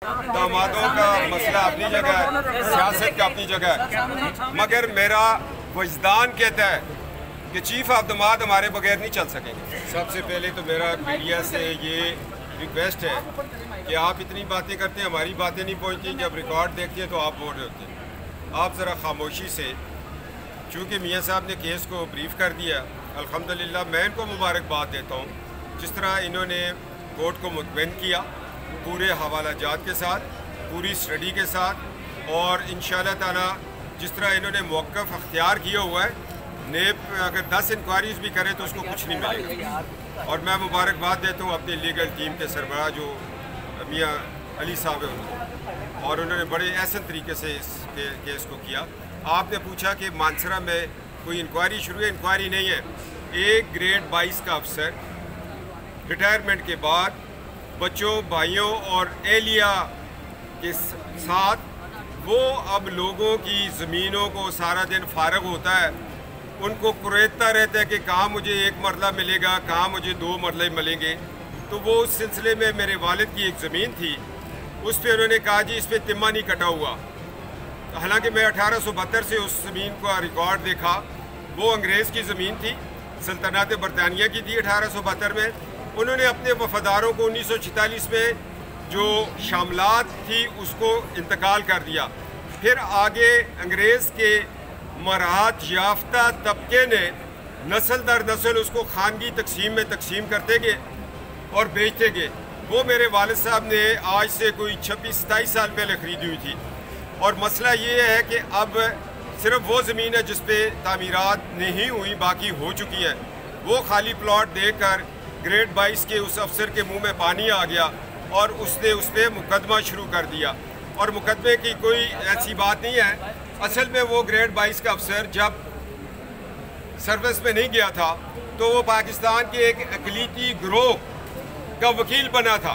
दामादों का मसला अपनी जगह है, सियासत का अपनी जगह है, मगर मेरा वजदान कहता है कि चीफ ऑफ दामाद हमारे बगैर नहीं चल सकेंगे। सबसे पहले तो मेरा मीडिया से ये रिक्वेस्ट है कि आप इतनी बातें करते हैं, हमारी बातें नहीं पहुंचती, जब रिकॉर्ड देखते हैं तो आप बोल रहे होते हैं। आप ज़रा खामोशी से, चूँकि मियाँ साहब ने केस को ब्रीफ कर दिया, अल्हम्दुलिल्लाह मैं इनको मुबारकबाद देता हूँ। जिस तरह इन्होंने कोर्ट को मुतमईन किया पूरे हवालाजात के साथ, पूरी स्टडी के साथ, और इंशाअल्लाह ताला जिस तरह इन्होंने मौक़िफ़ अख्तियार किया हुआ है, नेब अगर 10 इंक्वायरीज़ भी करे तो उसको कुछ नहीं मिलेगा। और मैं मुबारकबाद देता हूँ अपनी लीगल टीम के सरबराह जो मियाँ अली साहब हैं, और उन्होंने बड़े एहसन तरीके से इस केस को किया। आपने पूछा कि मानसरा में कोई इंक्वायरी शुरू है, इंक्वायरी नहीं है। एक ग्रेड 22 का अफसर रिटायरमेंट के बाद बच्चों, भाइयों और एहलिया के साथ वो अब लोगों की ज़मीनों को सारा दिन फारग होता है, उनको कुरेदता रहता है कि कहाँ मुझे 1 मरला मिलेगा, कहाँ मुझे 2 मरले मिलेंगे। तो वो उस सिलसिले में मेरे वालिद की एक ज़मीन थी, उस पर उन्होंने कहा जी इस पर तिम्मा नहीं कटा हुआ। हालांकि मैं 1872 से उस ज़मीन का रिकॉर्ड देखा, वो अंग्रेज़ की ज़मीन थी, सल्तनत बरतानिया की थी 1872 में। उन्होंने अपने वफादारों को 1946 में जो शामलात थी उसको इंतकाल कर दिया। फिर आगे अंग्रेज़ के मराहत याफ्ता तबके ने नस्ल दर नस्ल उसको खानगी तकसीम में तकसीम करते गए और बेचते गए। वो मेरे वालिद साहब ने आज से कोई 26-27 साल पहले ख़रीदी हुई थी। और मसला ये है कि अब सिर्फ वो ज़मीन है जिस पे तामीरात नहीं हुई, बाकी हो चुकी है। वो खाली प्लॉट देकर ग्रेड 22 के उस अफसर के मुंह में पानी आ गया और उसने उस पर मुकदमा शुरू कर दिया। और मुकदमे की कोई ऐसी बात नहीं है। असल में वो ग्रेड 22 का अफसर जब सर्विस में नहीं गया था तो वो पाकिस्तान के एक अक़लीती गिरोह का वकील बना था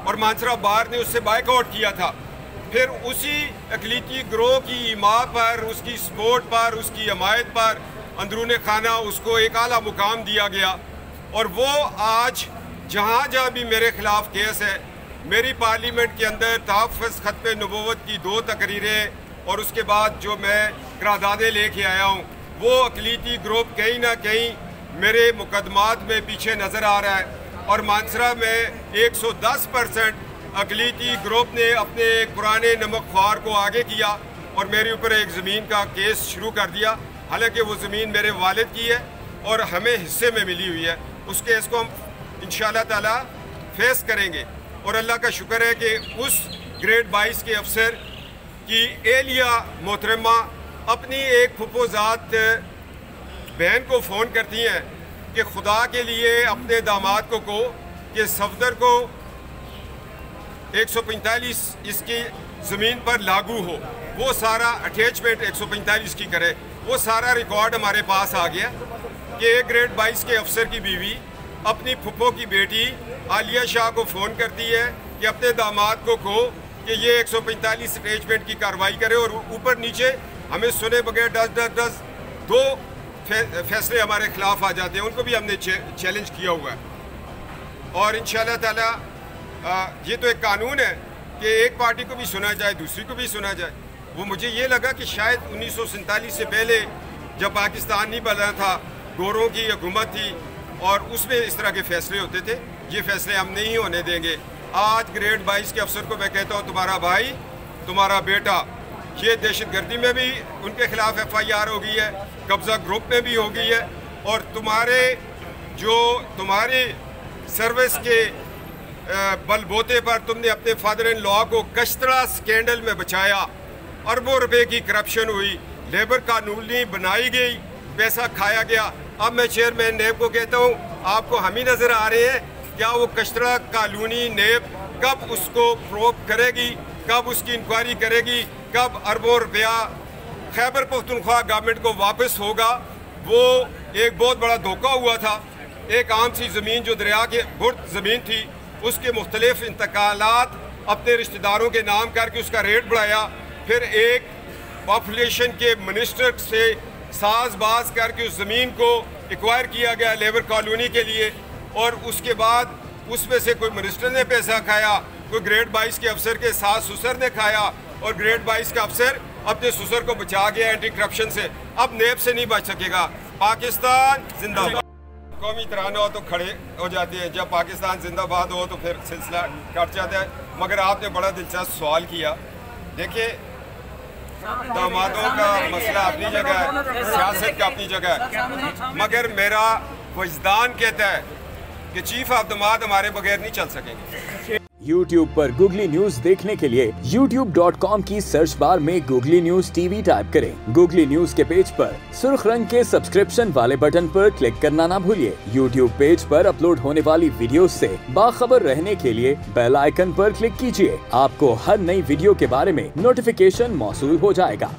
और मानसरा बार ने उससे बाइकआउट किया था। फिर उसी अक़लीती गिरोह की इमा पर, उसकी सपोर्ट पर, उसकी हमायत पर अंदरूने खाना उसको एक आला मुकाम दिया गया। और वो आज जहाँ जहाँ भी मेरे ख़िलाफ़ केस है, मेरी पार्लियामेंट के अंदर तहफ़्फ़ुज़ ख़त्म नबूवत की 2 तकरीरें और उसके बाद जो मैं करारदादें लेके आया हूँ, वो अक़लीती ग्रुप कहीं ना कहीं मेरे मुकदमात में पीछे नज़र आ रहा है। और मानसरा में 110% अक़लीती ग्रुप ने अपने एक पुराने नमक ख्वार को आगे किया और मेरे ऊपर एक ज़मीन का केस शुरू कर दिया। हालांकि वो ज़मीन मेरे वालिद की है और हमें हिस्से में मिली हुई है। उस केस को हम इंशाअल्लाह ताला फेस करेंगे। और अल्लाह का शुक्र है कि उस ग्रेड 22 के अफसर की एहलिया मोहतरमा अपनी एक फुफोजात बहन को फ़ोन करती हैं कि खुदा के लिए अपने दामाद को कहो कि सफदर को 145 इसकी ज़मीन पर लागू हो, वो सारा अटैचमेंट 145 की करे। वो सारा रिकॉर्ड हमारे पास आ गया कि एक ग्रेड 22 के अफसर की बीवी अपनी फुप्पो की बेटी आलिया शाह को फ़ोन करती है कि अपने दामाद को कहो कि ये 145 अटैचमेंट की कार्रवाई करे। और ऊपर नीचे हमें सुने बगैर 10 2 फैसले हमारे ख़िलाफ़ आ जाते हैं। उनको भी हमने चैलेंज किया हुआ है। और इंशाअल्लाह ताला ये तो एक कानून है कि एक पार्टी को भी सुना जाए, दूसरी को भी सुना जाए। वो मुझे ये लगा कि शायद 1947 से पहले जब पाकिस्तान नहीं बना था, गोरों की हुकूमत थी और उसमें इस तरह के फ़ैसले होते थे। ये फ़ैसले हम नहीं होने देंगे। आज ग्रेड 22 के अफसर को मैं कहता हूँ, तुम्हारा भाई, तुम्हारा बेटा, ये दहशतगर्दी में भी उनके ख़िलाफ़ FIR हो गई है, कब्ज़ा ग्रुप में भी हो गई है, और तुम्हारी सर्विस के बलबोते पर तुमने अपने फादर इन लॉ को कश्तरा स्कैंडल में बचाया। अरबों रुपए की करप्शन हुई, लेबर कानूनी बनाई गई, पैसा खाया गया। अब मैं चेयरमैन नेब को कहता हूँ, आपको हम ही नज़र आ रहे हैं, क्या वो कश्तरा कॉलोनी नेब कब उसको प्रोब करेगी, कब उसकी इंक्वायरी करेगी, कब अरबों रुपया खैबर पख्तूनख्वा गवर्नमेंट को वापस होगा। वो एक बहुत बड़ा धोखा हुआ था। एक आम सी ज़मीन जो दरिया के बुर्द ज़मीन थी, उसके मुख्तलिफ इंतकालात अपने रिश्तेदारों के नाम करके उसका रेट बढ़ाया। फिर एक पॉपुलेशन के मिनिस्टर से साजबाज करके उस ज़मीन को एक्वायर किया गया लेबर कॉलोनी के लिए, और उसके बाद उसमें से कोई मिनिस्टर ने पैसा खाया, कोई ग्रेड 22 के अफसर के साथ ससुर ने खाया और ग्रेड 22 का अफसर अपने ससुर को बचा गया एंटी करप्शन से, अब नेब से नहीं बच सकेगा। पाकिस्तान जिंदाबाद। कौमी तराना हो तो खड़े हो जाते हैं, जब पाकिस्तान जिंदाबाद हो तो फिर सिलसिला कट जाता है। मगर आपने बड़ा दिलचस्प सवाल किया। देखिए, दामादों का मसला अपनी जगह है, सियासत का अपनी जगह है, मगर मेरा वजदान कहता है कि चीफ ऑफ दामाद हमारे बगैर नहीं चल सकेंगे। YouTube पर गूगली न्यूज देखने के लिए youtube.com की सर्च बार में गूगली न्यूज TV टाइप करें। गूगली न्यूज के पेज पर सुर्ख रंग के सब्सक्रिप्शन वाले बटन पर क्लिक करना ना भूलिए। YouTube पेज पर अपलोड होने वाली वीडियोस से बाखबर रहने के लिए बेल आइकन पर क्लिक कीजिए। आपको हर नई वीडियो के बारे में नोटिफिकेशन मौसूल हो जाएगा।